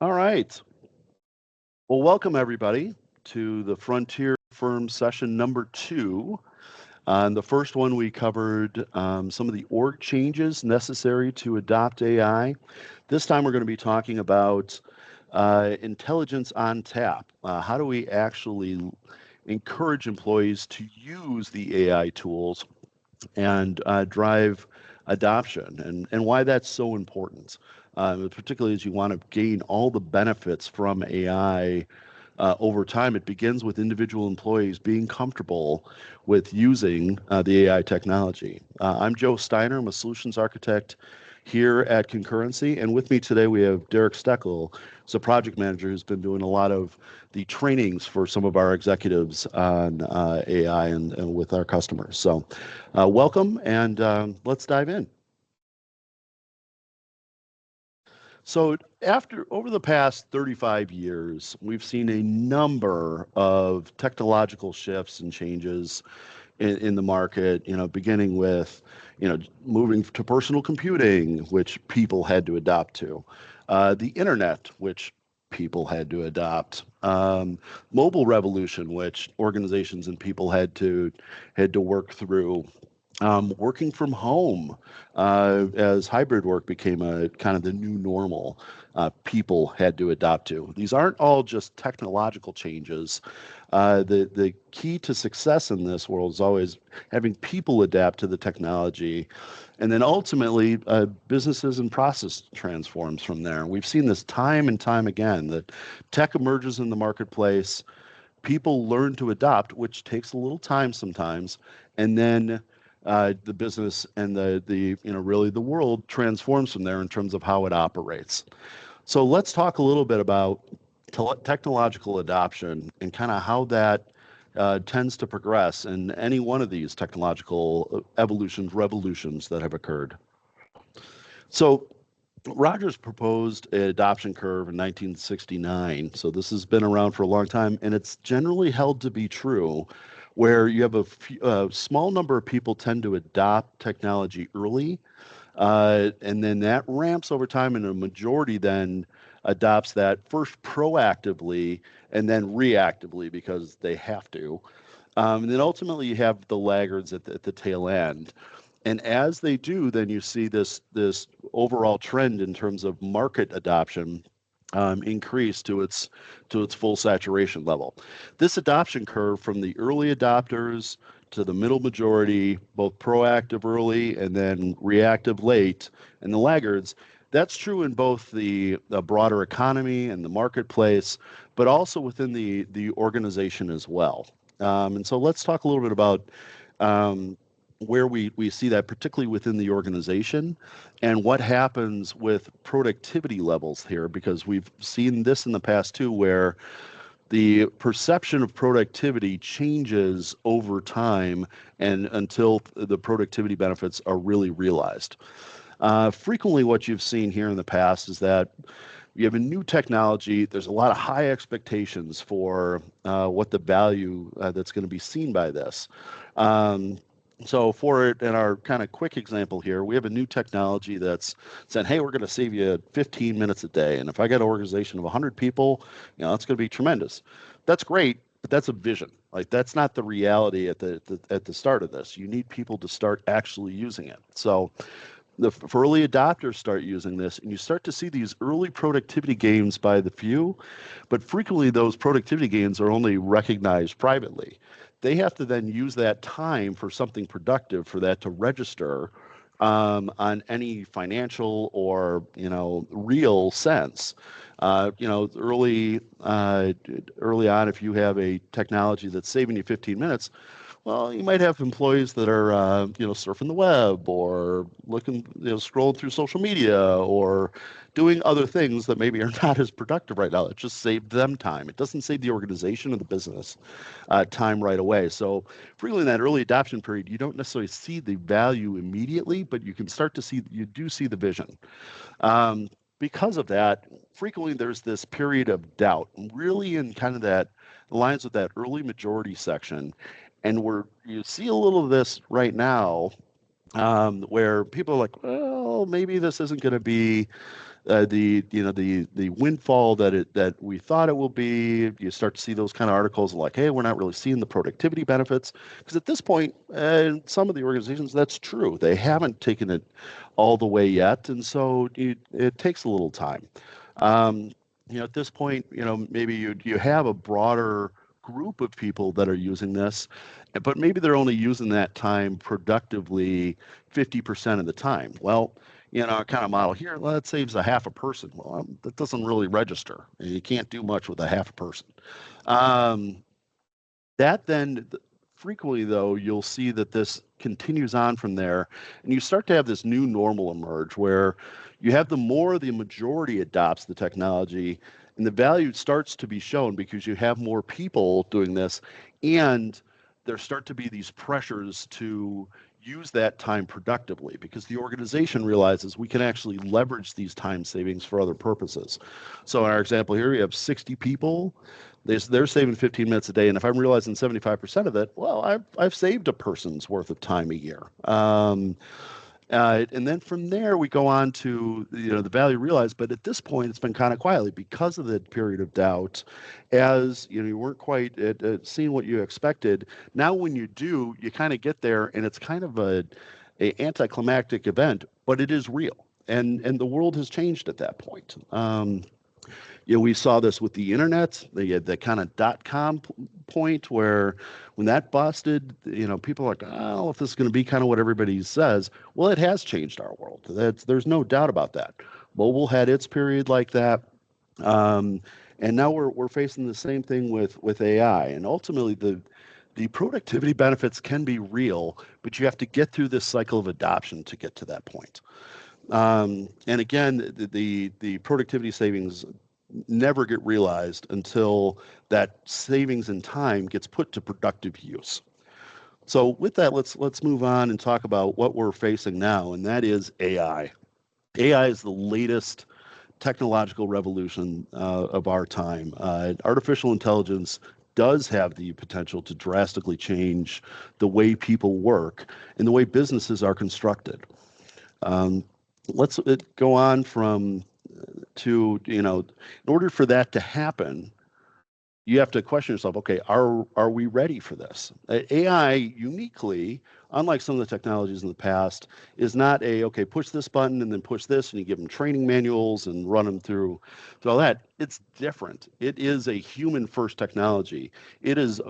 All right. Well, welcome everybody to the Frontier Firm session number 2. In the first one, we covered some of the org changes necessary to adopt AI. This time, we're going to be talking about intelligence on tap. How do we actually encourage employees to use the AI tools and drive adoption, and why that's so important, particularly as you want to gain all the benefits from AI over time. It begins with individual employees being comfortable with using the AI technology. I'm Joe Steiner. I'm a solutions architect here at Concurrency, and with me today we have Derek Steckel, who's a project manager who's been doing a lot of the trainings for some of our executives on AI and with our customers. So welcome, and let's dive in. So over the past 35 years, we've seen a number of technological shifts and changes in the market, beginning with, moving to personal computing, which people had to adopt to, the internet, which people had to adopt, mobile revolution, which organizations and people had to work through, working from home, as hybrid work became a kind of the new normal, people had to adopt to. These aren't all just technological changes. The key to success in this world is always having people adapt to the technology, and then ultimately businesses and process transforms from there. We've seen this time and time again, that tech emerges in the marketplace, people learn to adopt, which takes a little time sometimes, and then the business and the really the world transforms from there in terms of how it operates. So let's talk a little bit about technological adoption and kind of how that tends to progress in any one of these technological evolutions, revolutions that have occurred. So Rogers proposed an adoption curve in 1969. So this has been around for a long time, and it's generally held to be true, where you have a small number of people tend to adopt technology early, and then that ramps over time, and a majority then adopts that first proactively and then reactively because they have to. And then ultimately you have the laggards at the tail end. And as they do, then you see this overall trend in terms of market adoption increase to its full saturation level. This adoption curve from the early adopters to the middle majority, both proactive early and then reactive late, and the laggards, that's true in both the broader economy and the marketplace, but also within the organization as well. And so let's talk a little bit about where we see that, particularly within the organization, and what happens with productivity levels here, because we've seen this in the past too, where the perception of productivity changes over time and until the productivity benefits are really realized. Frequently, what you've seen here in the past is that you have a new technology. There's a lot of high expectations for what the value that's going to be seen by this. So for it, in our kind of quick example here, we have a new technology that's saying, hey, we're going to save you 15 minutes a day. And if I get an organization of 100 people, it's going to be tremendous. That's great, but that's a vision. Like, that's not the reality at the start of this. You need people to start actually using it. So if early adopters start using this, and you start to see these early productivity gains by the few, but frequently those productivity gains are only recognized privately. They have to then use that time for something productive for that to register on any financial or real sense. Early on, if you have a technology that's saving you 15 minutes, well, you might have employees that are, surfing the web or looking, scrolling through social media or doing other things that maybe are not as productive right now. It just saved them time. It doesn't save the organization or the business time right away. So frequently in that early adoption period, you don't necessarily see the value immediately, but you can start to see, you do see the vision. Because of that, frequently there's this period of doubt, really in kind of that aligns with that early majority section. And you see a little of this right now, where people are like, well, maybe this isn't going to be the windfall that we thought it will be. You start to see those kind of articles like, hey, we're not really seeing the productivity benefits, because at this point, in some of the organizations, that's true. They haven't taken it all the way yet, and so it takes a little time. Um, at this point, maybe you have a broader group of people that are using this, but maybe they're only using that time productively 50% of the time. Well, kind of model here, well, that saves a half a person. Well, that doesn't really register. You can't do much with a half a person. Um, that then frequently, though, you'll see that this continues on from there, and you start to have this new normal emerge where you have the more the majority adopts the technology, and the value starts to be shown because you have more people doing this, and there start to be these pressures to use that time productively because the organization realizes we can actually leverage these time savings for other purposes. So in our example here, we have 60 people. They're saving 15 minutes a day, and if I'm realizing 75% of it, well, I've saved a person's worth of time a year. And then from there, we go on to the value realized. But at this point, it's been kind of quietly because of the period of doubt, as you weren't quite seeing what you expected. Now, when you do, you kind of get there, and it's kind of a anticlimactic event, but it is real, and the world has changed at that point. We saw this with the internet, the kind of .com point where when that busted, people are like, oh, if this is going to be kind of what everybody says, well, it has changed our world. There's no doubt about that. Mobile had its period like that. And now we're facing the same thing with AI. And ultimately, the productivity benefits can be real, but you have to get through this cycle of adoption to get to that point. And again, the productivity savings never get realized until that savings in time gets put to productive use. So with that, let's move on and talk about what we're facing now, and that is AI. AI is the latest technological revolution of our time. Artificial intelligence does have the potential to drastically change the way people work and the way businesses are constructed. Let's go on to, in order for that to happen, you have to question yourself, okay, are we ready for this? AI uniquely, unlike some of the technologies in the past, is not okay, push this button and then push this, and you give them training manuals and run them through all that. It's different. It is a human-first technology. It is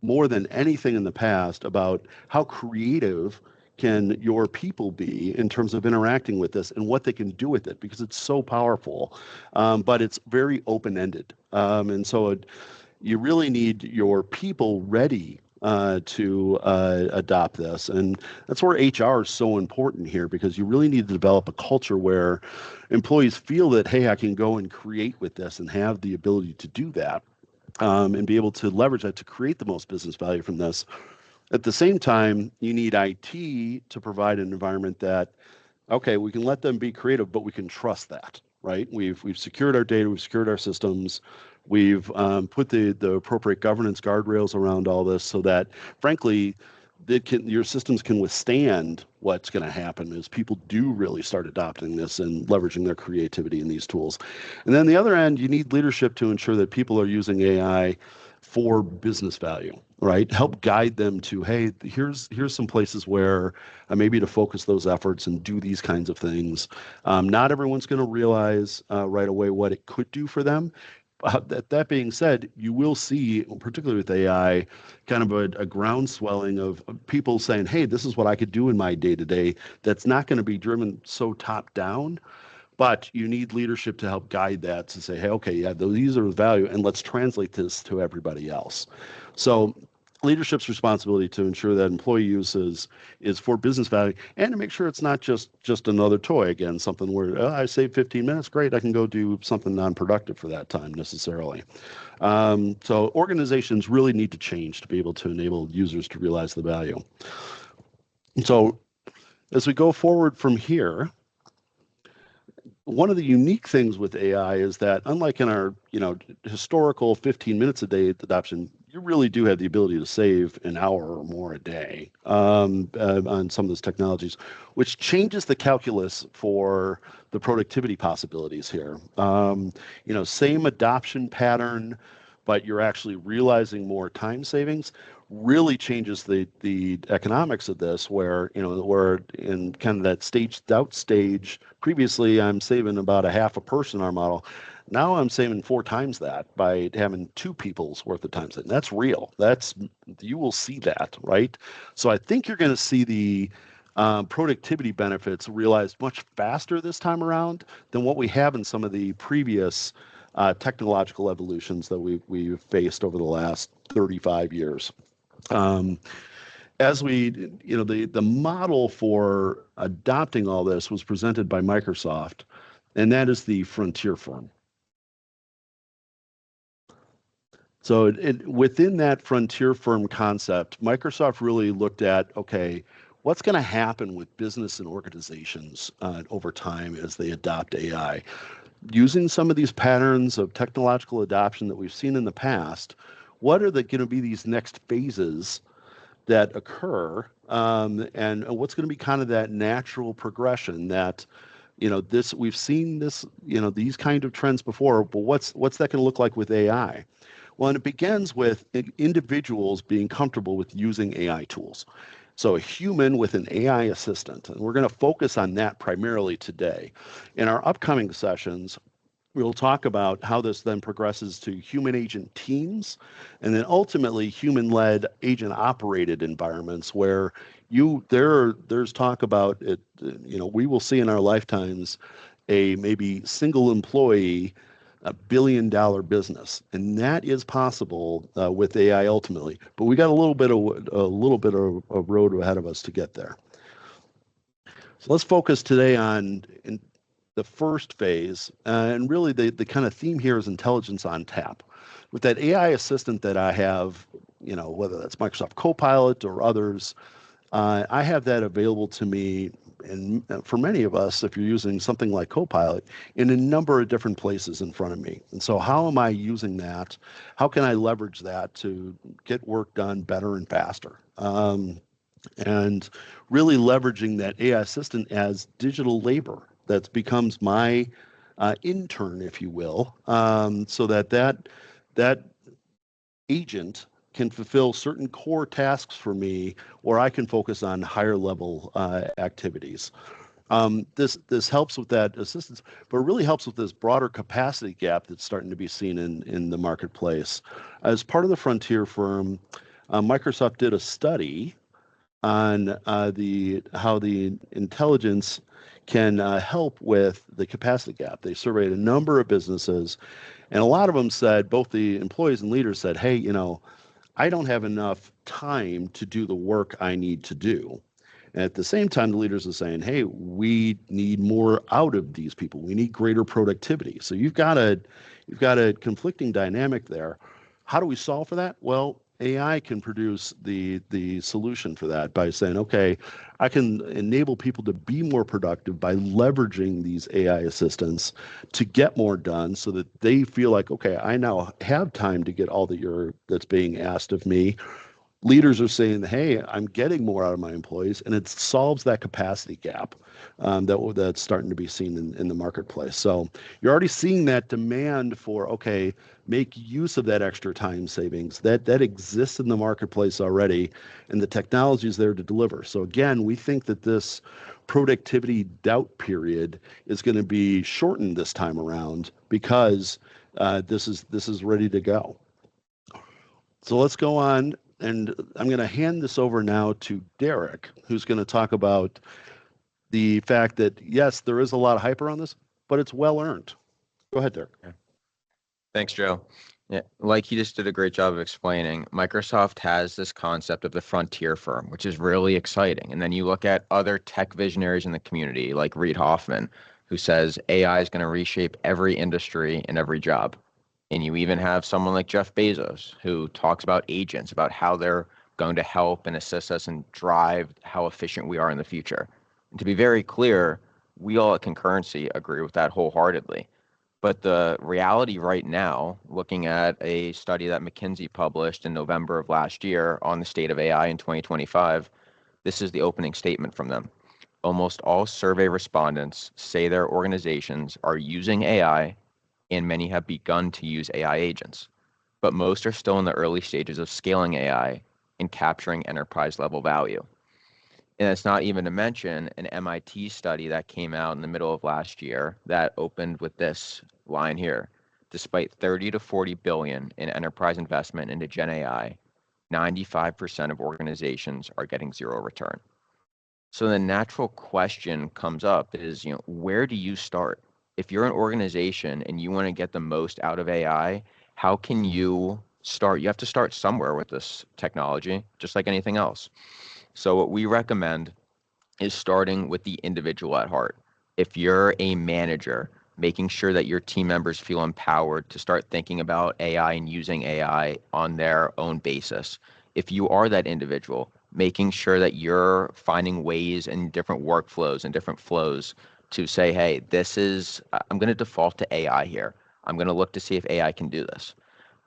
more than anything in the past about how creative can your people be in terms of interacting with this and what they can do with it, because it's so powerful, but it's very open-ended. And so you really need your people ready to adopt this. And that's where HR is so important here, because you really need to develop a culture where employees feel that, hey, I can go and create with this and have the ability to do that, and be able to leverage that to create the most business value from this. At the same time, you need IT to provide an environment that, okay, we can let them be creative, but we can trust that, right? We've secured our data, we've secured our systems, we've put the appropriate governance guardrails around all this so that, frankly, your systems can withstand what's going to happen as people do really start adopting this and leveraging their creativity in these tools. And then the other end, you need leadership to ensure that people are using AI for business value, right? Help guide them to, hey, here's some places where maybe to focus those efforts and do these kinds of things. Not everyone's going to realize right away what it could do for them. That being said, you will see, particularly with AI, kind of a groundswelling of people saying, hey, this is what I could do in my day-to-day. That's not going to be driven so top-down, but you need leadership to help guide that, to say, hey, okay, yeah, these are the value, and let's translate this to everybody else. So leadership's responsibility to ensure that employee use is for business value, and to make sure it's not just another toy, again, something where I saved 15 minutes, great, I can go do something non-productive for that time necessarily. So organizations really need to change to be able to enable users to realize the value. So as we go forward from here, one of the unique things with AI is that, unlike in our historical 15 minutes a day adoption, you really do have the ability to save an hour or more a day on some of those technologies, which changes the calculus for the productivity possibilities here. Same adoption pattern, but you're actually realizing more time savings really changes the economics of this, where we're in kind of that staged out stage. Previously, I'm saving about a half a person in our model. Now I'm saving 4 times that by having 2 people's worth of time. And that's real. You will see that, right? So I think you're going to see the productivity benefits realized much faster this time around than what we have in some of the previous technological evolutions that we've faced over the last 35 years. As the model for adopting all this was presented by Microsoft, and that is the frontier firm. So within that frontier firm concept, Microsoft really looked at, okay, what's going to happen with business and organizations over time as they adopt AI? Using some of these patterns of technological adoption that we've seen in the past, what are going to be these next phases that occur, and what's going to be kind of that natural progression that, we've seen this, these kind of trends before, but what's that going to look like with AI? Well, and it begins with individuals being comfortable with using AI tools. So a human with an AI assistant, and we're going to focus on that primarily today. In our upcoming sessions, we'll talk about how this then progresses to human agent teams, and then ultimately human-led agent-operated environments where there's talk about it. We will see in our lifetimes a maybe single employee, $1 billion business, and that is possible with AI ultimately. But we got a little bit of road ahead of us to get there. So let's focus today on the first phase, and really the kind of theme here is intelligence on tap. With that AI assistant that I have, whether that's Microsoft Copilot or others, I have that available to me, and for many of us, if you're using something like Copilot, in a number of different places in front of me. And so how am I using that? How can I leverage that to get work done better and faster? And really leveraging that AI assistant as digital labor that becomes my intern, if you will, so that agent can fulfill certain core tasks for me, or I can focus on higher level activities. This helps with that assistance, but it really helps with this broader capacity gap that's starting to be seen in the marketplace. As part of the Frontier firm, Microsoft did a study on how the intelligence can help with the capacity gap. They surveyed a number of businesses, and a lot of them said, both the employees and leaders said, hey, I don't have enough time to do the work I need to do. And at the same time, the leaders are saying, hey, we need more out of these people. We need greater productivity. So you've got a conflicting dynamic there. How do we solve for that? Well, AI can produce the solution for that by saying, okay, I can enable people to be more productive by leveraging these AI assistants to get more done so that they feel like, okay, I now have time to get all that's being asked of me. Leaders are saying, hey, I'm getting more out of my employees, and it solves that capacity gap that's starting to be seen in the marketplace. So you're already seeing that demand for, okay, make use of that extra time savings. That exists in the marketplace already, and the technology is there to deliver. So again, we think that this productivity doubt period is going to be shortened this time around because this is ready to go. So let's go on. And I'm going to hand this over now to Derek, who's going to talk about the fact that, yes, there is a lot of hype around this, but it's well earned. Go ahead, Derek. Thanks, Joe. Yeah, like he just did a great job of explaining, Microsoft has this concept of the frontier firm, which is really exciting. And then you look at other tech visionaries in the community, like Reid Hoffman, who says AI is going to reshape every industry and every job. And you even have someone like Jeff Bezos, who talks about agents, about how they're going to help and assist us and drive how efficient we are in the future. And to be very clear, we all at Concurrency agree with that wholeheartedly. But the reality right now, looking at a study that McKinsey published in November of last year on the state of AI in 2025, this is the opening statement from them. Almost all survey respondents say their organizations are using AI, and many have begun to use AI agents. But most are still in the early stages of scaling AI and capturing enterprise level value. And it's not even to mention an MIT study that came out in the middle of last year that opened with this line here. Despite 30 to 40 billion in enterprise investment into Gen AI, 95% of organizations are getting zero return. So the natural question comes up is, where do you start? If you're an organization and you want to get the most out of AI, how can you start? You have to start somewhere with this technology, just like anything else. So what we recommend is starting with the individual at heart. If you're a manager, making sure that your team members feel empowered to start thinking about AI and using AI on their own basis. If you are that individual, making sure that you're finding ways and different workflows and different flows to say, hey, I'm going to default to AI here. I'm going to look to see if AI can do this.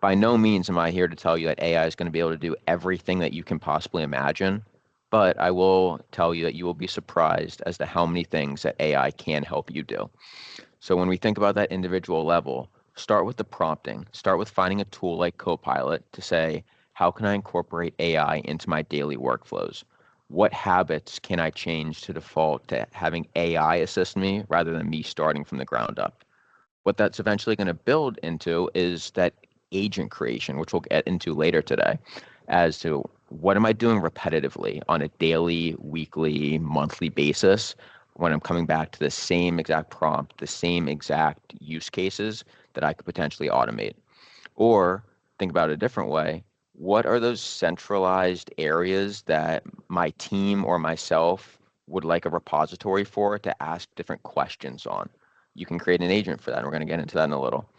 By no means am I here to tell you that AI is going to be able to do everything that you can possibly imagine, but I will tell you that you will be surprised as to how many things that AI can help you do. So when we think about that individual level, start with the prompting. Start with finding a tool like Copilot to say, how can I incorporate AI into my daily workflows? What habits can I change to default to having AI assist me rather than me starting from the ground up? What that's eventually going to build into is that agent creation, which we'll get into later today, as to what am I doing repetitively on a daily, weekly, monthly basis when I'm coming back to the same exact prompt, the same exact use cases that I could potentially automate. Or think about it a different way. What are those centralized areas that my team or myself would like a repository for to ask different questions on? You can create an agent for that. And we're going to get into that in a little.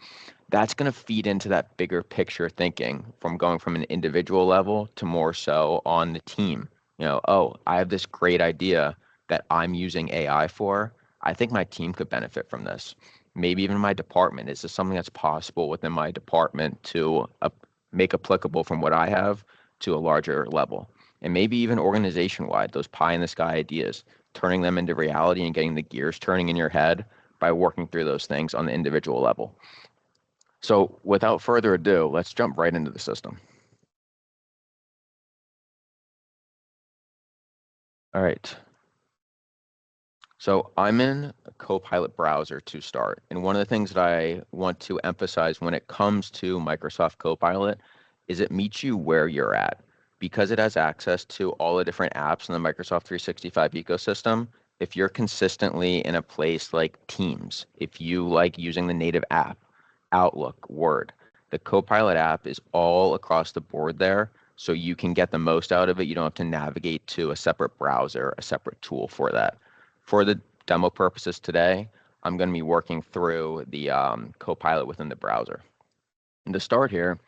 That's going to feed into that bigger picture thinking from going from an individual level to more so on the team. Oh, I have this great idea that I'm using AI for. I think my team could benefit from this. Maybe even my department. Is this something that's possible within my department to make applicable from what I have to a larger level? And maybe even organization wide, those pie in the sky ideas, turning them into reality and getting the gears turning in your head by working through those things on the individual level. So without further ado, let's jump right into the system. All right. So I'm in a Copilot browser to start. And one of the things that I want to emphasize when it comes to Microsoft Copilot is it meets you where you're at. Because it has access to all the different apps in the Microsoft 365 ecosystem, if you're consistently in a place like Teams, if you like using the native app, Outlook, Word, the Copilot app is all across the board there, so you can get the most out of it. You don't have to navigate to a separate browser, a separate tool for that. For the demo purposes today, I'm going to be working through the Copilot within the browser. And to start here,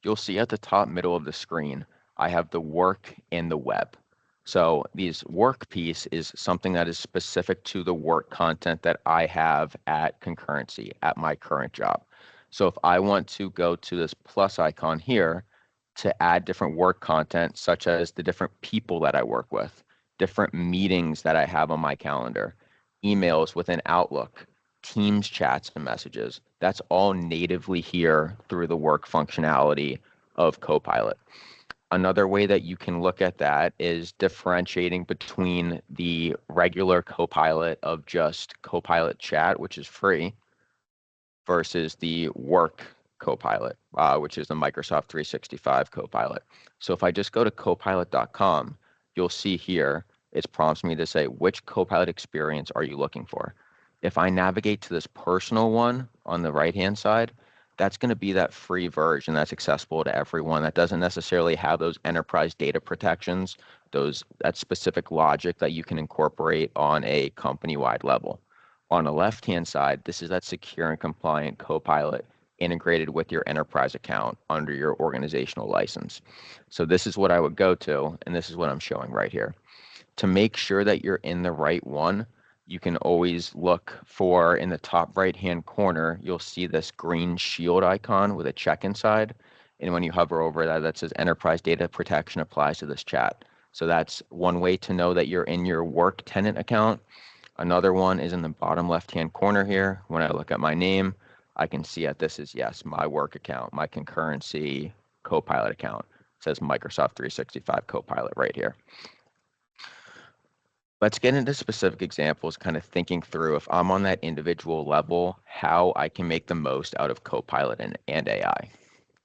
you'll see at the top middle of the screen, I have the work and the web. So these work piece is something that is specific to the work content that I have at Concurrency, at my current job. So if I want to go to this plus icon here to add different work content, such as the different people that I work with, different meetings that I have on my calendar, emails within Outlook, Teams chats and messages, that's all natively here through the work functionality of Copilot. Another way that you can look at that is differentiating between the regular Copilot of just Copilot chat, which is free, versus the work Copilot, which is the Microsoft 365 Copilot. So if I just go to copilot.com, you'll see here, it prompts me to say, which Copilot experience are you looking for? If I navigate to this personal one on the right-hand side, that's going to be that free version that's accessible to everyone. That doesn't necessarily have those enterprise data protections, that specific logic that you can incorporate on a company-wide level. On the left-hand side, this is that secure and compliant Copilot integrated with your enterprise account under your organizational license. So this is what I would go to, and this is what I'm showing right here. To make sure that you're in the right one, you can always look for in the top right-hand corner, you'll see this green shield icon with a check inside. And when you hover over that, that says enterprise data protection applies to this chat. So that's one way to know that you're in your work tenant account. Another one is in the bottom left-hand corner here. When I look at my name, I can see that this is, yes, my work account, my Concurrency Copilot account. It says Microsoft 365 Copilot right here. Let's get into specific examples, kind of thinking through if I'm on that individual level, how I can make the most out of Copilot and AI.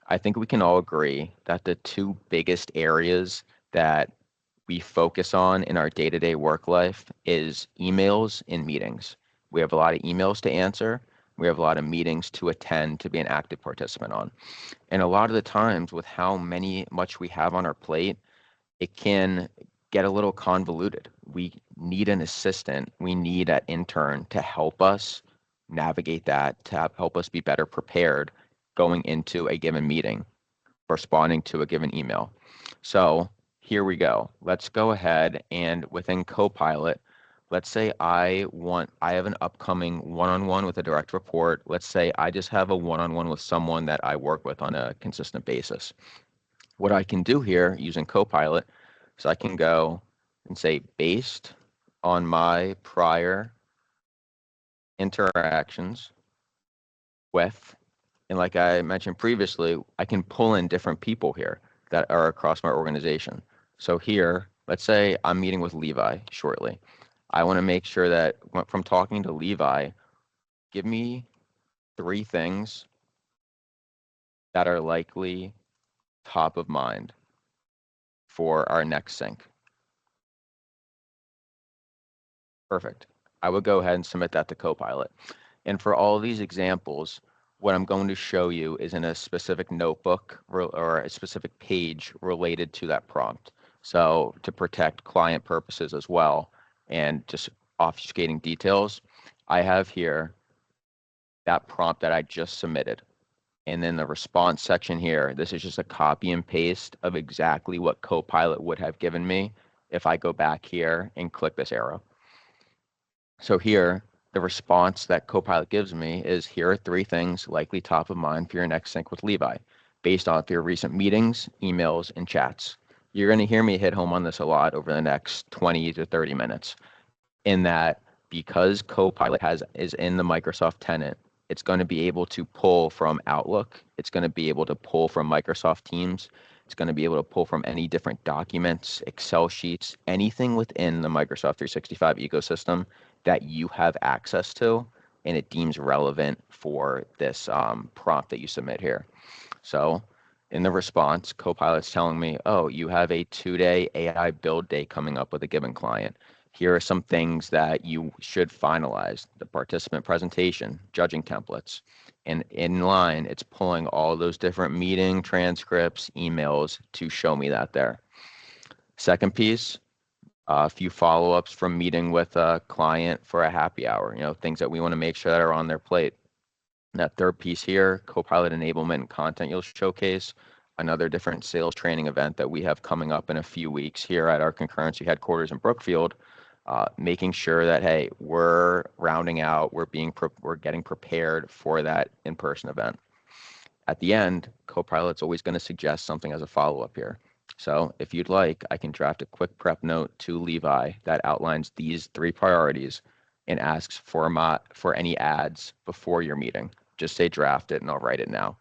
I think we can all agree that the two biggest areas that we focus on in our day-to-day work life is emails and meetings. We have a lot of emails to answer. We have a lot of meetings to attend to be an active participant on. And a lot of the times with how much we have on our plate, it can get a little convoluted. We need an assistant. We need an intern to help us navigate that, to help us be better prepared going into a given meeting, responding to a given email. So here we go. Let's go ahead and within Copilot, let's say I have an upcoming one-on-one with a direct report. Let's say I just have a one-on-one with someone that I work with on a consistent basis. What I can do here using Copilot is I can go and say, based on my prior interactions with, and like I mentioned previously, I can pull in different people here that are across my organization. So here, let's say I'm meeting with Levi shortly. I want to make sure that from talking to Levi, give me 3 things that are likely top of mind for our next sync. Perfect. I would go ahead and submit that to Copilot. And for all of these examples, what I'm going to show you is in a specific notebook or a specific page related to that prompt. So to protect client purposes as well and just obfuscating details, I have here that prompt that I just submitted. And then the response section here, this is just a copy and paste of exactly what Copilot would have given me if I go back here and click this arrow. So here, the response that Copilot gives me is here are 3 things likely top of mind for your next sync with Levi, based off your recent meetings, emails, and chats. You're going to hear me hit home on this a lot over the next 20 to 30 minutes, in that because Copilot is in the Microsoft tenant, it's going to be able to pull from Outlook. It's going to be able to pull from Microsoft Teams. It's going to be able to pull from any different documents, Excel sheets, anything within the Microsoft 365 ecosystem that you have access to, and it deems relevant for this prompt that you submit here. So in the response, Copilot's telling me, oh, you have a 2-day AI build day coming up with a given client. Here are some things that you should finalize: the participant presentation, judging templates. And in line, it's pulling all those different meeting transcripts, emails to show me that there. Second piece, a few follow-ups from meeting with a client for a happy hour, things that we want to make sure that are on their plate. That third piece here, Copilot enablement and content you'll showcase, another different sales training event that we have coming up in a few weeks here at our Concurrency headquarters in Brookfield, making sure that, hey, we're rounding out, we're getting prepared for that in-person event. At the end, Copilot's always going to suggest something as a follow-up here. So if you'd like, I can draft a quick prep note to Levi that outlines these 3 priorities and asks for any ads before your meeting. Just say draft it and I'll write it now.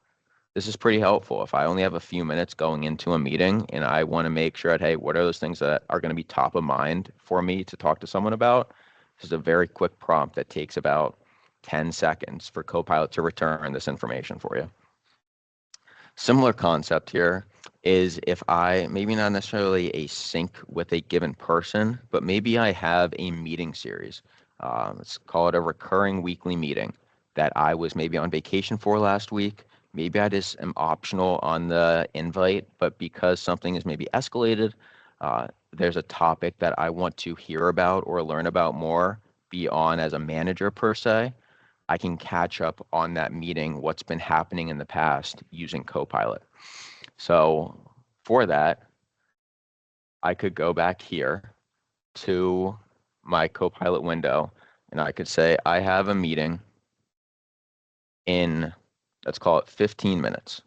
This is pretty helpful. If I only have a few minutes going into a meeting and I want to make sure that, hey, what are those things that are going to be top of mind for me to talk to someone about? This is a very quick prompt that takes about 10 seconds for Copilot to return this information for you. Similar concept here is if I, maybe not necessarily a sync with a given person, but maybe I have a meeting series. Let's call it a recurring weekly meeting that I was maybe on vacation for last week. Maybe I just am optional on the invite, but because something is maybe escalated, there's a topic that I want to hear about or learn about more, be on as a manager per se. I can catch up on that meeting, what's been happening in the past using Copilot. So for that, I could go back here to my Copilot window and I could say, I have a meeting in, let's call it 15 minutes.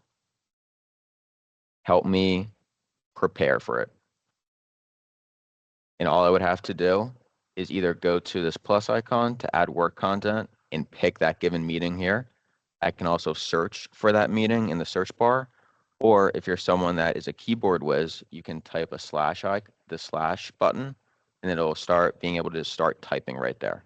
Help me prepare for it. And all I would have to do is either go to this plus icon to add work content and pick that given meeting here. I can also search for that meeting in the search bar. Or if you're someone that is a keyboard whiz, you can type a the slash button, and it'll start being able to start typing right there.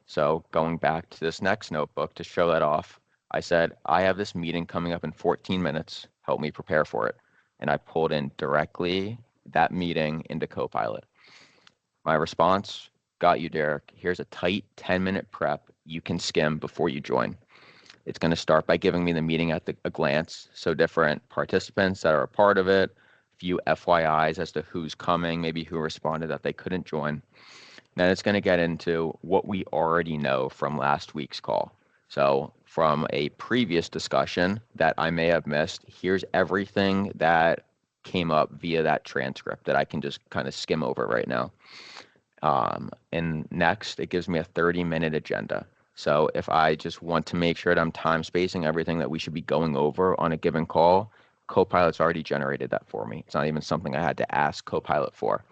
So going back to this next notebook to show that off, I said, I have this meeting coming up in 14 minutes. Help me prepare for it. And I pulled in directly that meeting into Copilot. My response, got you, Derek. Here's a tight 10-minute prep you can skim before you join. It's going to start by giving me the meeting at a glance. So different participants that are a part of it, a few FYIs as to who's coming, maybe who responded that they couldn't join. Then it's going to get into what we already know from last week's call. So from a previous discussion that I may have missed, here's everything that came up via that transcript that I can just kind of skim over right now. And next, it gives me a 30-minute agenda. So if I just want to make sure that I'm time spacing everything that we should be going over on a given call, Copilot's already generated that for me. It's not even something I had to ask Copilot for.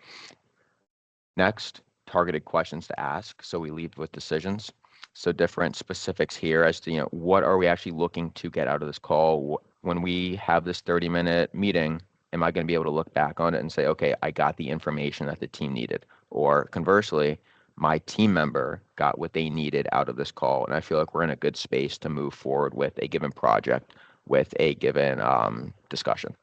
Next, targeted questions to ask. So we lead with decisions. So different specifics here as to, what are we actually looking to get out of this call? When we have this 30-minute meeting, am I going to be able to look back on it and say, okay, I got the information that the team needed? Or conversely, my team member got what they needed out of this call. And I feel like we're in a good space to move forward with a given project, with a given discussion.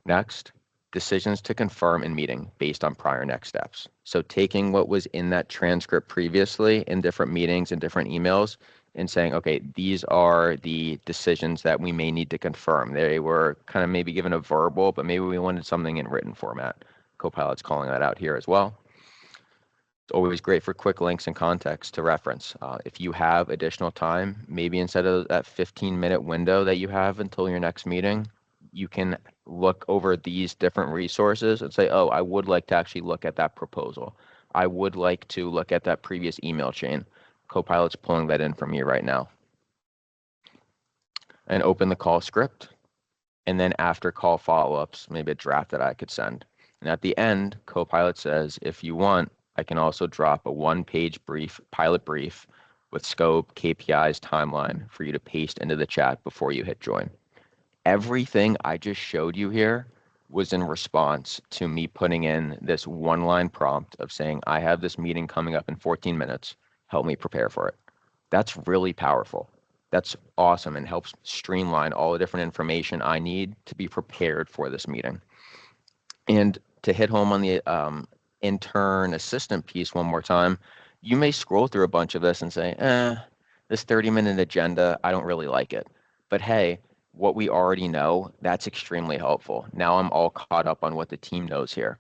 Next, decisions to confirm in meeting based on prior next steps. So taking what was in that transcript previously in different meetings and different emails and saying, okay, these are the decisions that we may need to confirm. They were kind of maybe given a verbal, but maybe we wanted something in written format. Copilot's calling that out here as well. It's always great for quick links and context to reference. If you have additional time, maybe instead of that 15-minute window that you have until your next meeting, you can look over these different resources and say, oh, I would like to actually look at that proposal. I would like to look at that previous email chain. Copilot's pulling that in from you right now. And open the call script. And then after call follow-ups, maybe a draft that I could send. And at the end, Copilot says, if you want, I can also drop a one-page pilot brief with scope, KPIs, timeline for you to paste into the chat before you hit join. Everything I just showed you here was in response to me putting in this one-line prompt of saying, I have this meeting coming up in 14 minutes. Help me prepare for it. That's really powerful. That's awesome and helps streamline all the different information I need to be prepared for this meeting. And to hit home on the intern assistant piece one more time, you may scroll through a bunch of this and say, this 30-minute agenda, I don't really like it. But hey, what we already know, that's extremely helpful. Now I'm all caught up on what the team knows here.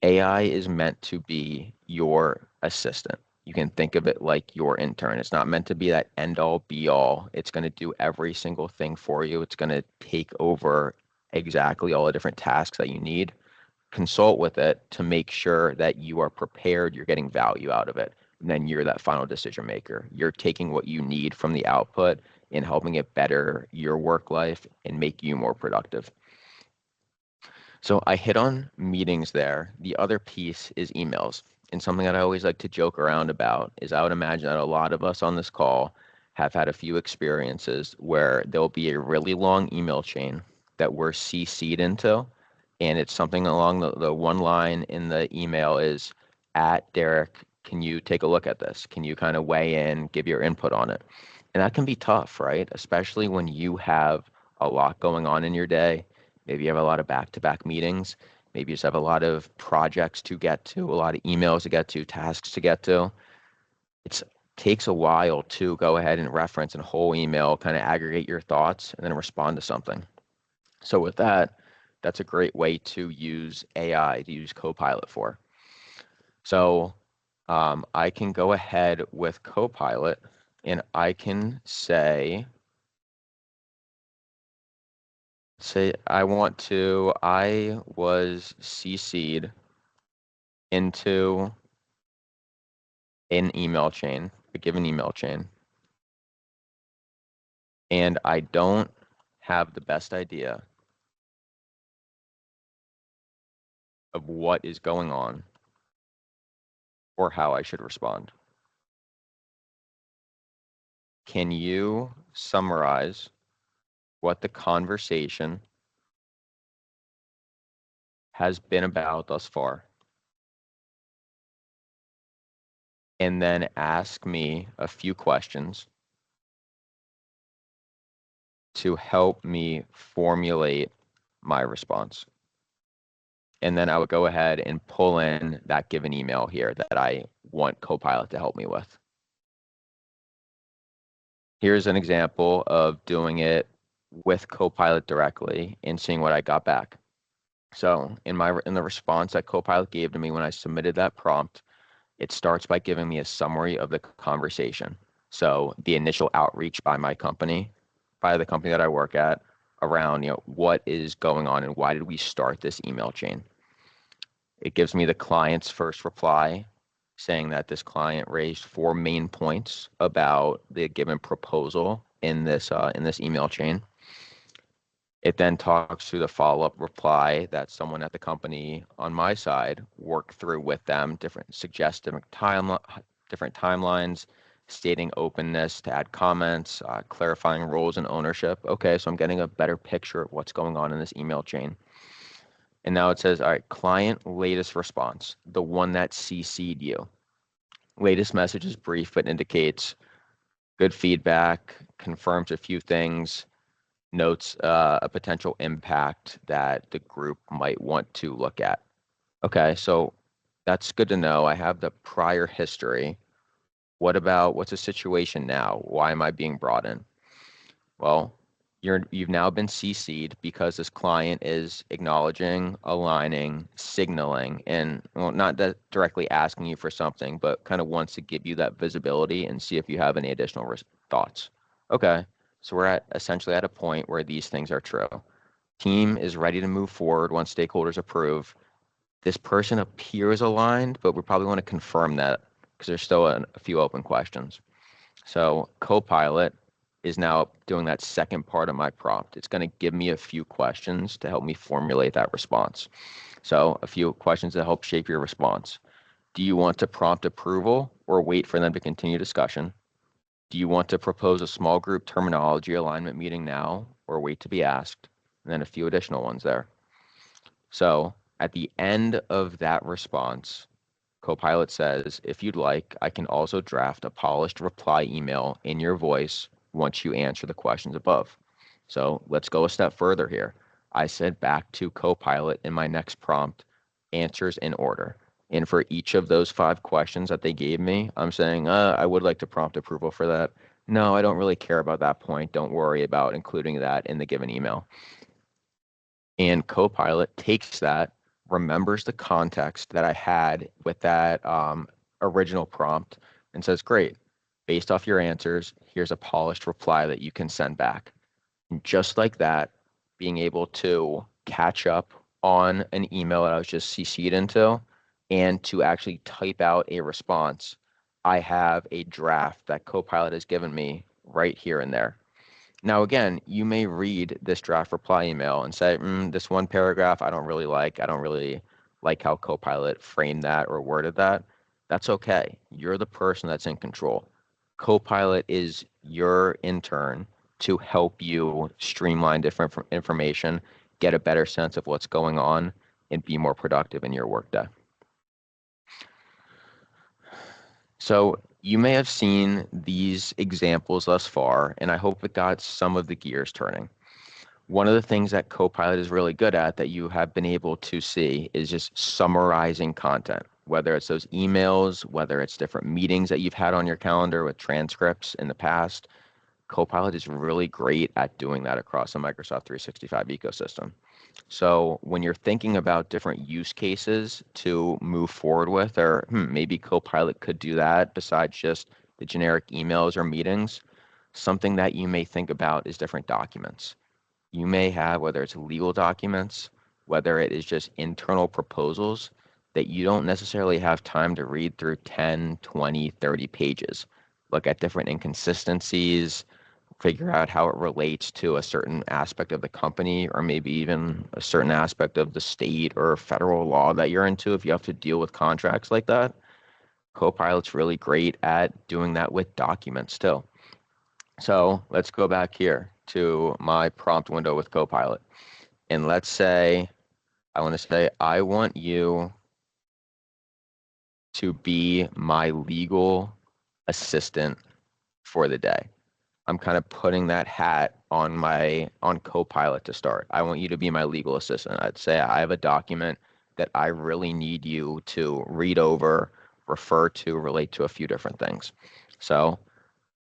AI is meant to be your assistant. You can think of it like your intern. It's not meant to be that end all be all. It's going to do every single thing for you. It's going to take over exactly all the different tasks that you need. Consult with it to make sure that you are prepared, you're getting value out of it. And then you're that final decision maker. You're taking what you need from the output and helping it better your work life and make you more productive. So I hit on meetings there. The other piece is emails. And something that I always like to joke around about is I would imagine that a lot of us on this call have had a few experiences where there'll be a really long email chain that we're CC'd into. And it's something along the one line in the email is, at Derek, can you take a look at this? Can you kind of weigh in, give your input on it? And that can be tough, right? Especially when you have a lot going on in your day. Maybe you have a lot of back-to-back meetings. Maybe you just have a lot of projects to get to, a lot of emails to get to, tasks to get to. It takes a while to go ahead and reference a whole email, kind of aggregate your thoughts, and then respond to something. So with that, that's a great way to use AI, to use Copilot for. So I can go ahead with Copilot and I can say I was CC'd into an email chain, a given email chain, and I don't have the best idea of what is going on or how I should respond. Can you summarize what the conversation has been about thus far? And then ask me a few questions to help me formulate my response. And then I would go ahead and pull in that given email here that I want Copilot to help me with. Here's an example of doing it with Copilot directly and seeing what I got back. So in the response that Copilot gave to me when I submitted that prompt, it starts by giving me a summary of the conversation. So the initial outreach by my company, by the company that I work at, around what is going on and why did we start this email chain. It gives me the client's first reply saying that this client raised 4 main points about the given proposal in this email chain. It then talks through the follow-up reply that someone at the company on my side worked through with them, different timelines, stating openness to add comments, clarifying roles and ownership. Okay, so I'm getting a better picture of what's going on in this email chain. And now it says, all right, client latest response, the one that CC'd you. Latest message is brief, but indicates good feedback, confirms a few things, notes a potential impact that the group might want to look at. Okay, so that's good to know. I have the prior history. What's the situation now? Why am I being brought in? Well, you've now been CC'd because this client is acknowledging, aligning, signaling, and well, not that directly asking you for something, but kind of wants to give you that visibility and see if you have any additional thoughts. Okay, so we're essentially at a point where these things are true. Team is ready to move forward once stakeholders approve. This person appears aligned, but we probably want to confirm that because there's still a few open questions. So Copilot is now doing that second part of my prompt. It's going to give me a few questions to help me formulate that response. So a few questions that help shape your response. Do you want to prompt approval or wait for them to continue discussion? Do you want to propose a small group terminology alignment meeting now or wait to be asked? And then a few additional ones there. So at the end of that response, Copilot says, if you'd like, I can also draft a polished reply email in your voice once you answer the questions above. So let's go a step further here. I said back to Copilot in my next prompt, answers in order. And for each of those 5 questions that they gave me, I'm saying, I would like to prompt approval for that. No, I don't really care about that point. Don't worry about including that in the given email. And Copilot takes that, remembers the context that I had with that original prompt and says, great, based off your answers, here's a polished reply that you can send back. And just like that, being able to catch up on an email that I was just CC'd into and to actually type out a response, I have a draft that Copilot has given me right here and there. Now, again, you may read this draft reply email and say, this one paragraph I don't really like. I don't really like how Copilot framed that or worded that. That's okay. You're the person that's in control. Copilot is your intern to help you streamline different information, get a better sense of what's going on, and be more productive in your workday. So you may have seen these examples thus far, and I hope it got some of the gears turning. One of the things that Copilot is really good at that you have been able to see is just summarizing content, whether it's those emails, whether it's different meetings that you've had on your calendar with transcripts in the past. Copilot is really great at doing that across the Microsoft 365 ecosystem. So when you're thinking about different use cases to move forward with, or maybe Copilot could do that besides just the generic emails or meetings, something that you may think about is different documents. You may have, whether it's legal documents, whether it is just internal proposals, that you don't necessarily have time to read through 10, 20, 30 pages. Look at different inconsistencies, figure out how it relates to a certain aspect of the company or maybe even a certain aspect of the state or federal law that you're into if you have to deal with contracts like that. Copilot's really great at doing that with documents too. So let's go back here to my prompt window with Copilot. And let's say, I want to say, I want you to be my legal assistant for the day. I'm kind of putting that hat on Copilot to start. I want you to be my legal assistant. I'd say I have a document that I really need you to read over, refer to, relate to a few different things. So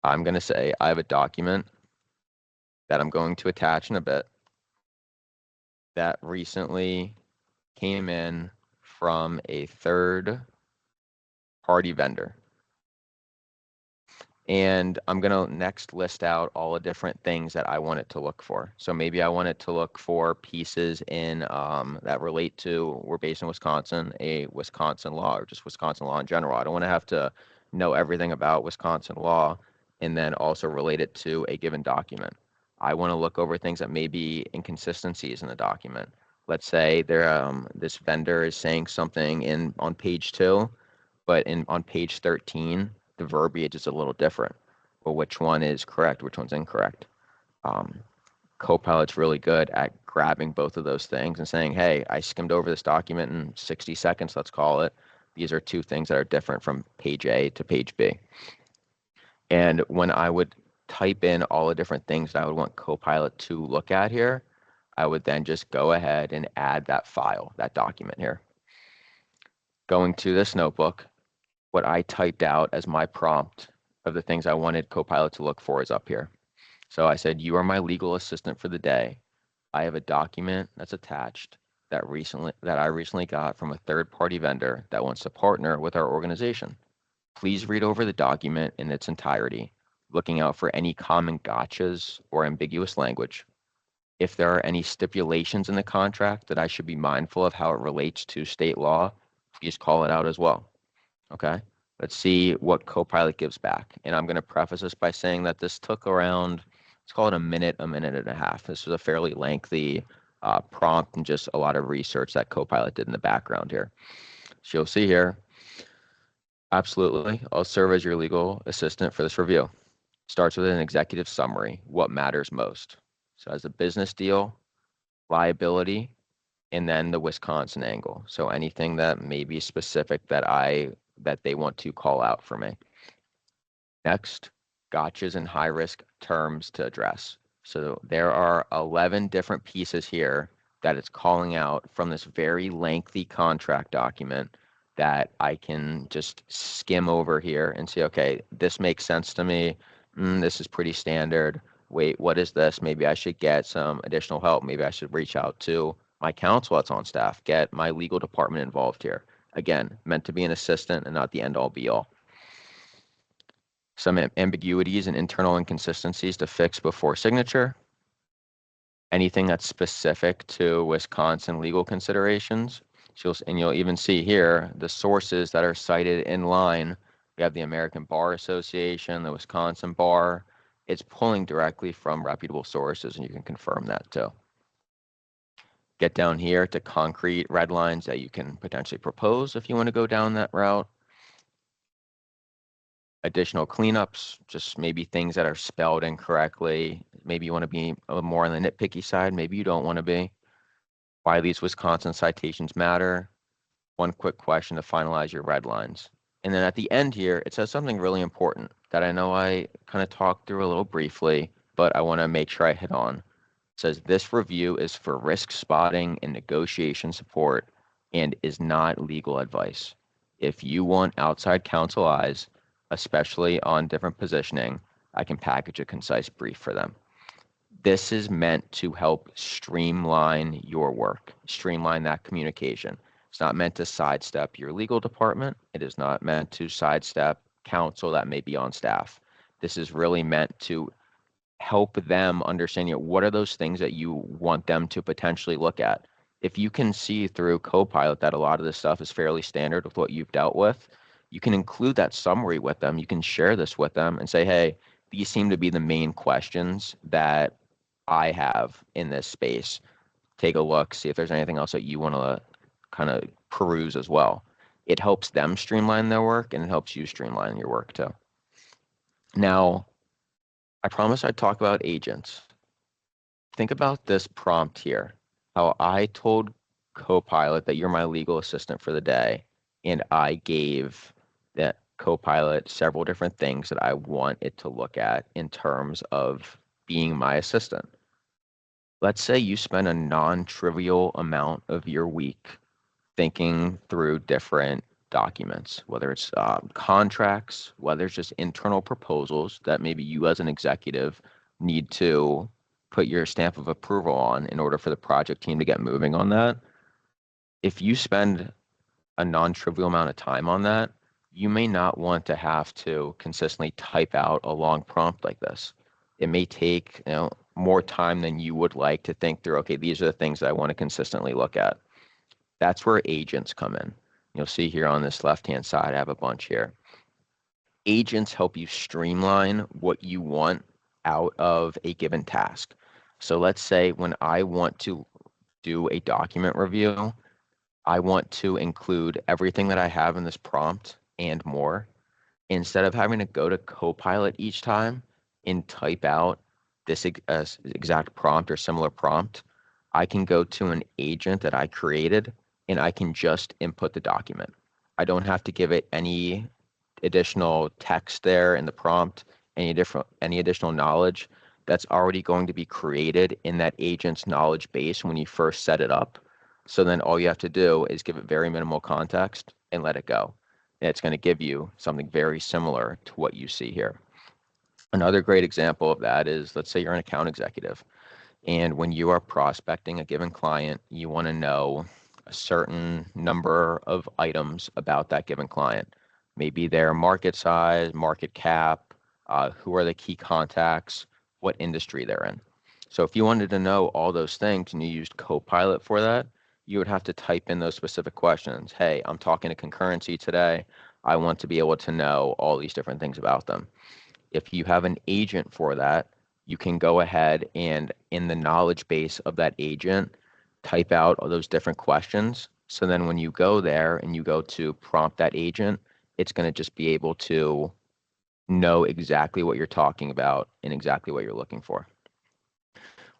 I'm going to say I have a document that I'm going to attach in a bit that recently came in from a third party vendor. And I'm going to next list out all the different things that I want it to look for. So maybe I want it to look for pieces in that relate to, we're based in Wisconsin, a Wisconsin law or just Wisconsin law in general. I don't want to have to know everything about Wisconsin law and then also relate it to a given document. I want to look over things that may be inconsistencies in the document. Let's say this vendor is saying something on page 2, but on page 13, the verbiage is a little different. Well, which one is correct? Which one's incorrect? Copilot's really good at grabbing both of those things and saying, hey, I skimmed over this document in 60 seconds, let's call it. These are two things that are different from page A to page B. And when I would type in all the different things that I would want Copilot to look at here, I would then just go ahead and add that file, that document here. Going to this notebook, what I typed out as my prompt of the things I wanted Copilot to look for is up here. So I said, you are my legal assistant for the day. I have a document that's attached that I recently got from a third-party vendor that wants to partner with our organization. Please read over the document in its entirety, looking out for any common gotchas or ambiguous language. If there are any stipulations in the contract that I should be mindful of how it relates to state law, please call it out as well. Okay, let's see what Copilot gives back. And I'm going to preface this by saying that this took around, let's call it a minute and a half. This was a fairly lengthy prompt and just a lot of research that Copilot did in the background here. So you'll see here, absolutely, I'll serve as your legal assistant for this review. Starts with an executive summary, what matters most. So as a business deal, liability, and then the Wisconsin angle. So anything that may be specific that they want to call out for me. Next, gotchas and high risk terms to address. So there are 11 different pieces here that it's calling out from this very lengthy contract document that I can just skim over here and see, okay, this makes sense to me. This is pretty standard. Wait, what is this? Maybe I should get some additional help. Maybe I should reach out to my counsel that's on staff, get my legal department involved here. Again, meant to be an assistant and not the end all be all. Some ambiguities and internal inconsistencies to fix before signature. Anything that's specific to Wisconsin legal considerations. And you'll even see here the sources that are cited in line. We have the American Bar Association, the Wisconsin Bar. It's pulling directly from reputable sources, and you can confirm that too. Get down here to concrete red lines that you can potentially propose if you want to go down that route. Additional cleanups, just maybe things that are spelled incorrectly. Maybe you want to be more on the nitpicky side. Maybe you don't want to be. Why these Wisconsin citations matter. One quick question to finalize your red lines. And then at the end here, it says something really important that I know I kind of talked through a little briefly, but I want to make sure I hit on. It says this review is for risk spotting and negotiation support and is not legal advice. If you want outside counsel eyes, especially on different positioning, I can package a concise brief for them. This is meant to help streamline your work, streamline that communication. It's not meant to sidestep your legal department. It is not meant to sidestep counsel that may be on staff. This is really meant to help them understand, what are those things that you want them to potentially look at. If you can see through Copilot that a lot of this stuff is fairly standard with what you've dealt with, you can include that summary with them. You can share this with them and say, hey, these seem to be the main questions that I have in this space. Take a look, see if there's anything else that you want to kind of peruse as well. It helps them streamline their work and it helps you streamline your work too. Now, I promised I'd talk about agents. Think about this prompt here, how I told Copilot that you're my legal assistant for the day, and I gave that Copilot several different things that I want it to look at in terms of being my assistant. Let's say you spend a non-trivial amount of your week thinking through different documents, whether it's contracts, whether it's just internal proposals that maybe you as an executive need to put your stamp of approval on in order for the project team to get moving on that. If you spend a non-trivial amount of time on that, you may not want to have to consistently type out a long prompt like this. It may take, more time than you would like to think through, okay, these are the things that I want to consistently look at. That's where agents come in. You'll see here on this left-hand side, I have a bunch here. Agents help you streamline what you want out of a given task. So let's say when I want to do a document review, I want to include everything that I have in this prompt and more. Instead of having to go to Copilot each time and type out this exact prompt or similar prompt, I can go to an agent that I created and I can just input the document. I don't have to give it any additional text there in the prompt, any additional knowledge. That's already going to be created in that agent's knowledge base when you first set it up. So then all you have to do is give it very minimal context and let it go. And it's going to give you something very similar to what you see here. Another great example of that is, let's say you're an account executive, and when you are prospecting a given client, you want to know a certain number of items about that given client. Maybe their market size, market cap, who are the key contacts, what industry they're in. So if you wanted to know all those things and you used Copilot for that, you would have to type in those specific questions. Hey, I'm talking to Concurrency today. I want to be able to know all these different things about them. If you have an agent for that, you can go ahead and in the knowledge base of that agent, type out all those different questions. So then when you go there and you go to prompt that agent, it's going to just be able to know exactly what you're talking about and exactly what you're looking for.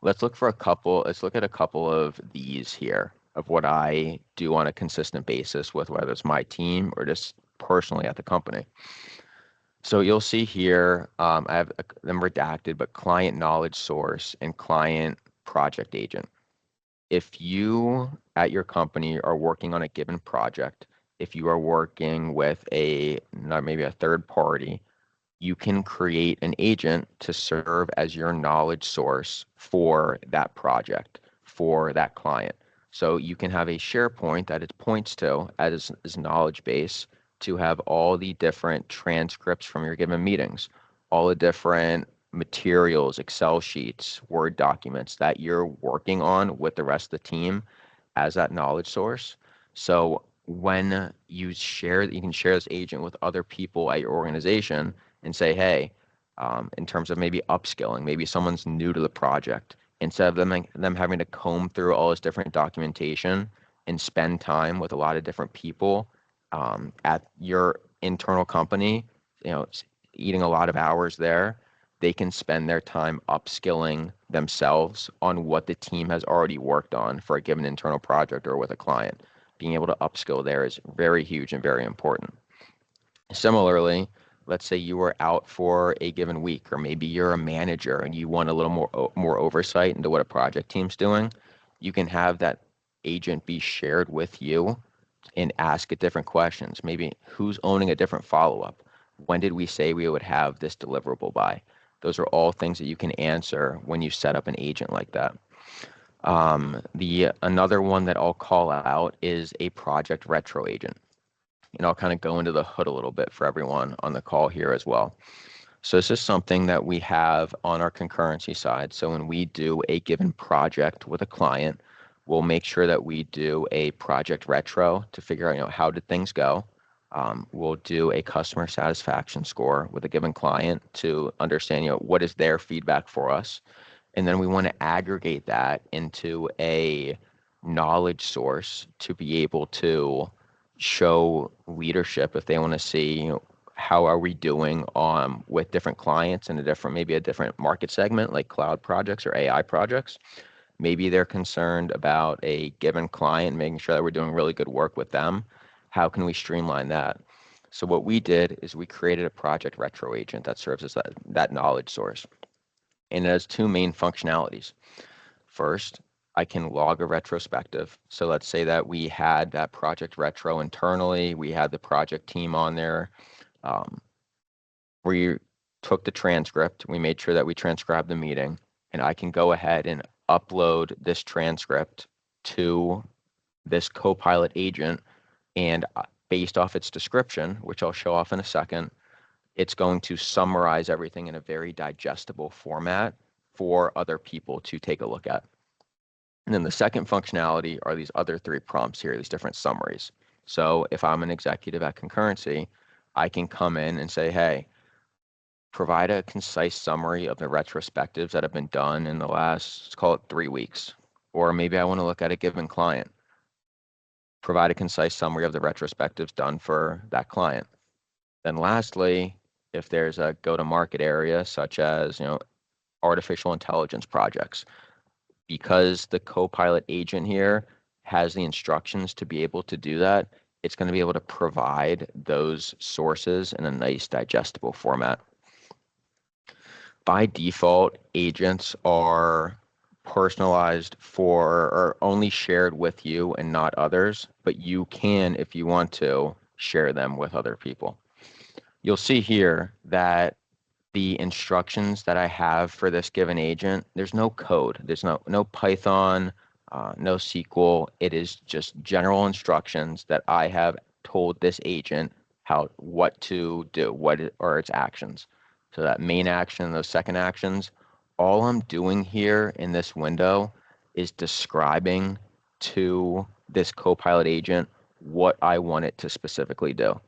Let's look at a couple of these here of what I do on a consistent basis with whether it's my team or just personally at the company. So you'll see here, I have them redacted, but client knowledge source and client project agent. If you at your company are working on a given project, if you are working with maybe a third party, you can create an agent to serve as your knowledge source for that project, for that client. So you can have a SharePoint that it points to as knowledge base to have all the different transcripts from your given meetings, all the different materials, Excel sheets, Word documents that you're working on with the rest of the team as that knowledge source. So when you can share this agent with other people at your organization and say, hey, in terms of maybe upskilling, maybe someone's new to the project, instead of them having to comb through all this different documentation and spend time with a lot of different people at your internal company, eating a lot of hours there, they can spend their time upskilling themselves on what the team has already worked on for a given internal project or with a client. Being able to upskill there is very huge and very important. Similarly, let's say you were out for a given week, or maybe you're a manager and you want a little more oversight into what a project team's doing. You can have that agent be shared with you and ask it different questions. Maybe who's owning a different follow-up? When did we say we would have this deliverable by? Those are all things that you can answer when you set up an agent like that. Another one that I'll call out is a project retro agent. And I'll kind of go into the hood a little bit for everyone on the call here as well. So this is something that we have on our concurrency side. So when we do a given project with a client, We'll make sure that we do a project retro to figure out, how did things go. We'll do a customer satisfaction score with a given client to understand, what is their feedback for us. And then we want to aggregate that into a knowledge source to be able to show leadership if they want to see, how are we doing with different clients in maybe a different market segment like cloud projects or AI projects. Maybe they're concerned about a given client, making sure that we're doing really good work with them. How can we streamline that? So what we did is we created a project retro agent that serves as that knowledge source. And it has two main functionalities. First, I can log a retrospective. So let's say that we had that project retro internally, we had the project team on there. We took the transcript, we made sure that we transcribed the meeting, and I can go ahead and upload this transcript to this Copilot agent, and based off its description, which I'll show off in a second, it's going to summarize everything in a very digestible format for other people to take a look at. And then the second functionality are these other three prompts here, these different summaries. So if I'm an executive at Concurrency, I can come in and say, hey, provide a concise summary of the retrospectives that have been done in the last, let's call it 3 weeks. Or maybe I want to look at a given client. Provide a concise summary of the retrospectives done for that client. Then lastly, if there's a go-to-market area such as, artificial intelligence projects, because the Copilot agent here has the instructions to be able to do that, it's going to be able to provide those sources in a nice digestible format. By default, agents are personalized or only shared with you and not others, but you can, if you want to, share them with other people. You'll see here that the instructions that I have for this given agent, there's no code. There's no Python, no SQL. It is just general instructions that I have told this agent what to do, what are its actions. So that main action, those second actions, all I'm doing here in this window is describing to this Copilot agent what I want it to specifically do.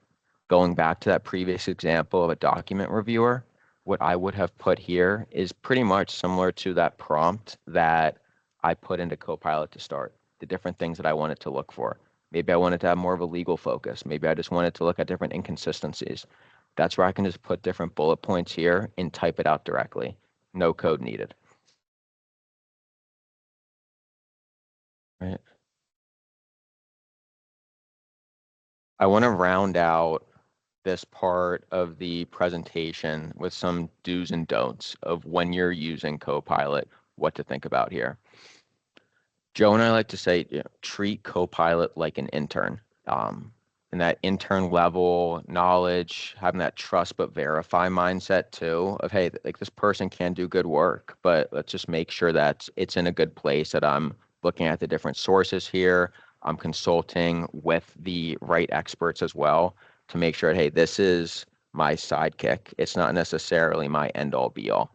Going back to that previous example of a document reviewer, what I would have put here is pretty much similar to that prompt that I put into Copilot to start, the different things that I wanted to look for. Maybe I wanted to have more of a legal focus. Maybe I just wanted to look at different inconsistencies. That's where I can just put different bullet points here and type it out directly. No code needed. Right. I want to round out this part of the presentation with some do's and don'ts of when you're using Copilot, what to think about here. Joe and I like to say, treat Copilot like an intern. And that intern level knowledge, having that trust but verify mindset too of, hey, like this person can do good work, but let's just make sure that it's in a good place, that I'm looking at the different sources here. I'm consulting with the right experts as well to make sure, hey, this is my sidekick. It's not necessarily my end all be all.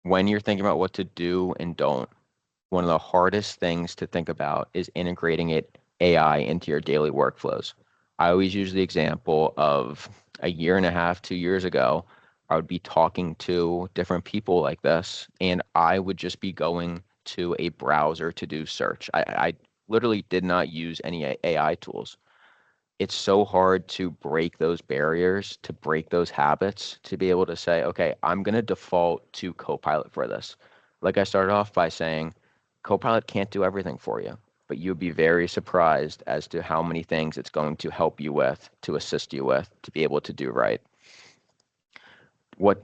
When you're thinking about what to do and don't, one of the hardest things to think about is integrating AI into your daily workflows. I always use the example of a year and a half, 2 years ago, I would be talking to different people like this, and I would just be going to a browser to do search. I literally did not use any AI tools. It's so hard to break those barriers, to break those habits, to be able to say, okay, I'm going to default to Copilot for this. Like I started off by saying, Copilot can't do everything for you, but you'd be very surprised as to how many things it's going to help you with, to assist you with, to be able to do right. What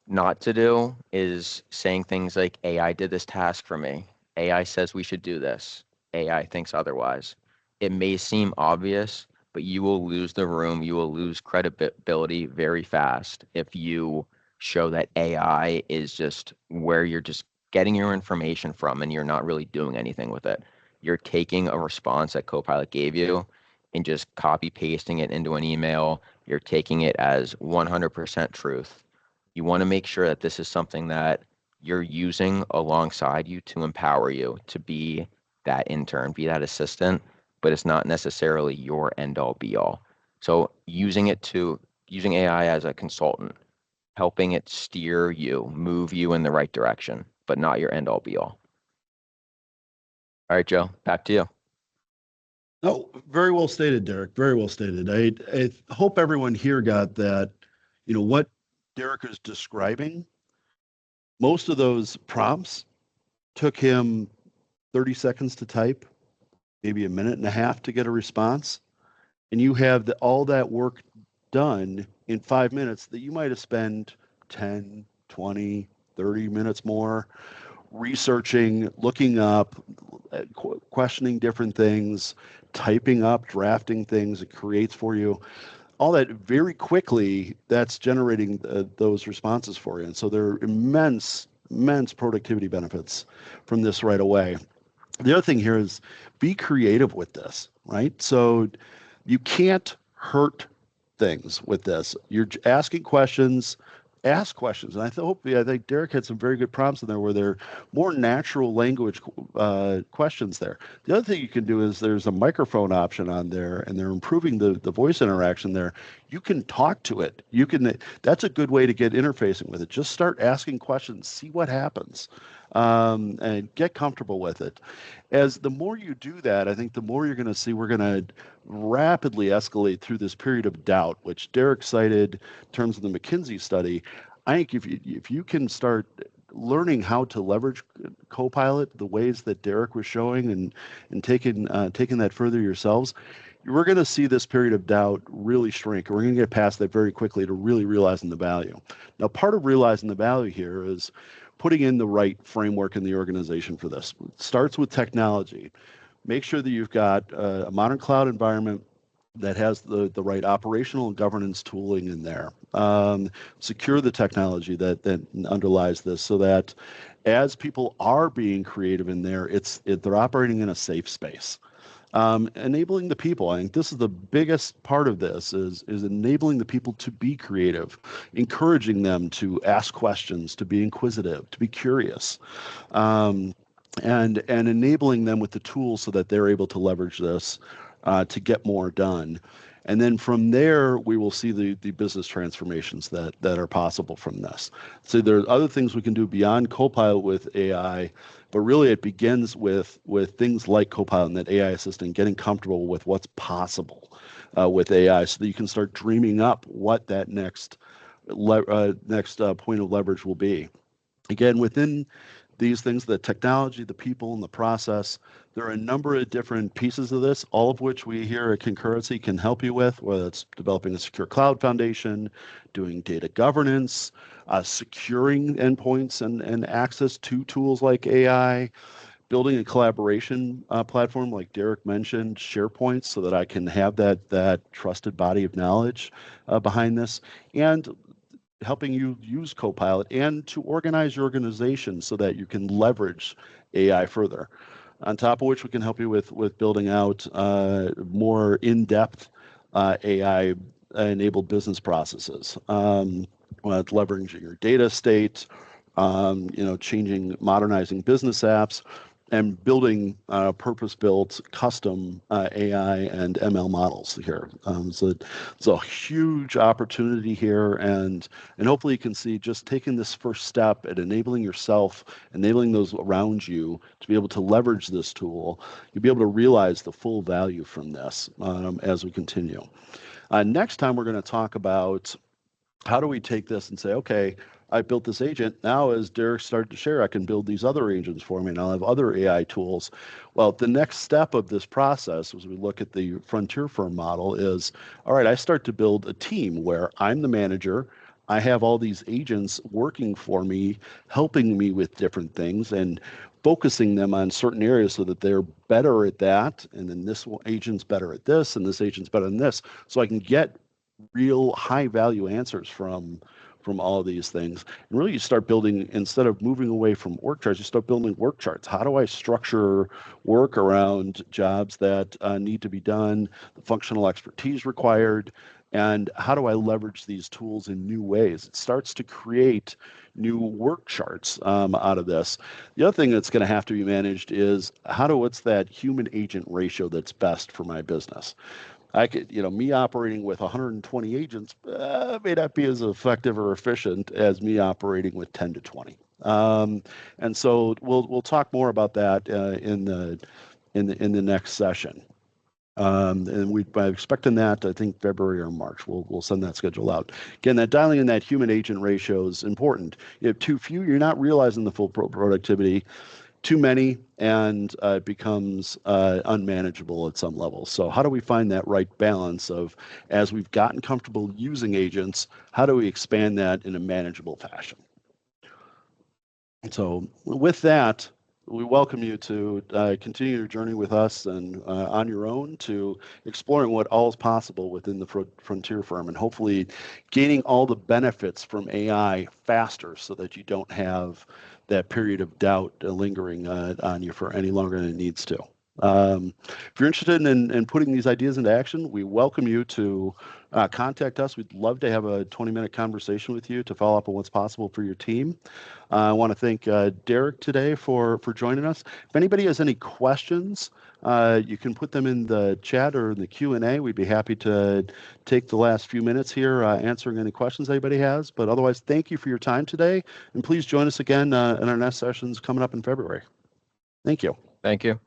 not to do is saying things like, AI did this task for me. AI says we should do this. AI thinks otherwise. It may seem obvious, but you will lose the room. You will lose credibility very fast if you show that AI is just where you're just getting your information from and you're not really doing anything with it. You're taking a response that Copilot gave you and just copy pasting it into an email. You're taking it as 100% truth. You want to make sure that this is something that you're using alongside you to empower you to be that intern, be that assistant, but it's not necessarily your end all be all. So using AI as a consultant, helping it steer you, move you in the right direction, but not your end all be all. All right, Joe, back to you. Oh, very well stated, Derek. Very well stated. I hope everyone here got that, what Derek is describing. Most of those prompts took him 30 seconds to type, maybe a minute and a half to get a response. And you have all that work done in 5 minutes that you might have spent 10, 20, 30 minutes more researching, looking up, questioning different things, typing up, drafting things it creates for you. All that very quickly, that's generating those responses for you. And so there are immense, immense productivity benefits from this right away. The other thing here is be creative with this, right? So you can't hurt things with this. You're asking questions, ask questions. And I think Derek had some very good prompts in there where they're more natural language questions there. The other thing you can do is there's a microphone option on there, and they're improving the voice interaction there. You can talk to it. That's a good way to get interfacing with it. Just start asking questions, see what happens, and get comfortable with it. As the more you do that, I think the more you're going to see we're going to rapidly escalate through this period of doubt, which Derek cited in terms of the McKinsey study. I think if you can start learning how to leverage Copilot the ways that Derek was showing and taking that further yourselves, we're going to see this period of doubt really shrink. We're going to get past that very quickly to really realizing the value. Now, part of realizing the value here is putting in the right framework in the organization for this. It starts with technology. Make sure that you've got a modern cloud environment that has the right operational and governance tooling in there. Secure the technology that underlies this so that as people are being creative in there, they're operating in a safe space. Enabling the people. I think this is the biggest part of this is enabling the people to be creative, encouraging them to ask questions, to be inquisitive, to be curious. And enabling them with the tools so that they're able to leverage this to get more done. And then from there, we will see the business transformations that are possible from this. So there are other things we can do beyond Copilot with AI, but really it begins with things like Copilot and that AI assistant, getting comfortable with what's possible with AI so that you can start dreaming up what that next point of leverage will be. Again, within these things, the technology, the people, and the process, there are a number of different pieces of this, all of which we here at Concurrency can help you with, whether it's developing a secure cloud foundation, doing data governance, securing endpoints and access to tools like AI, building a collaboration platform like Derek mentioned, SharePoint, so that I can have that trusted body of knowledge behind this, and helping you use Copilot and to organize your organization so that you can leverage AI further. On top of which we can help you with building out more in-depth AI-enabled business processes, leveraging your data estate, changing, modernizing business apps, and building purpose-built custom AI and ML models here. So it's a huge opportunity here, and hopefully you can see just taking this first step at enabling yourself, enabling those around you to be able to leverage this tool, you'll be able to realize the full value from this as we continue. Next time we're going to talk about how do we take this and say, okay, I built this agent. Now, as Derek started to share, I can build these other agents for me, and I'll have other AI tools. Well, the next step of this process, as we look at the frontier firm model, is, all right, I start to build a team where I'm the manager. I have all these agents working for me, helping me with different things, and focusing them on certain areas so that they're better at that, and then this agent's better at this, and this agent's better than this, so I can get real high value answers from from all these things. And really you start building, instead of moving away from org charts, you start building work charts. How do I structure work around jobs that need to be done, the functional expertise required, and how do I leverage these tools in new ways? It starts to create new work charts out of this. The other thing that's going to have to be managed is what's that human agent ratio that's best for my business? I could, me operating with 120 agents may not be as effective or efficient as me operating with 10 to 20. And so we'll talk more about that in the next session. And we're expecting that, I think, February or March. We'll send that schedule out. Again, that dialing in that human agent ratio is important. You have too few, you're not realizing the full productivity. Too many, and it becomes unmanageable at some levels. So how do we find that right balance of, as we've gotten comfortable using agents, how do we expand that in a manageable fashion? So with that, we welcome you to continue your journey with us and on your own to exploring what all is possible within the frontier firm, and hopefully gaining all the benefits from AI faster so that you don't have that period of doubt lingering on you for any longer than it needs to. If you're interested in putting these ideas into action, we welcome you to contact us. We'd love to have a 20-minute conversation with you to follow up on what's possible for your team. I want to thank Derek today for joining us. If anybody has any questions, you can put them in the chat or in the Q&A. We'd be happy to take the last few minutes here answering any questions anybody has. But otherwise, thank you for your time today. And please join us again in our next sessions coming up in February. Thank you. Thank you.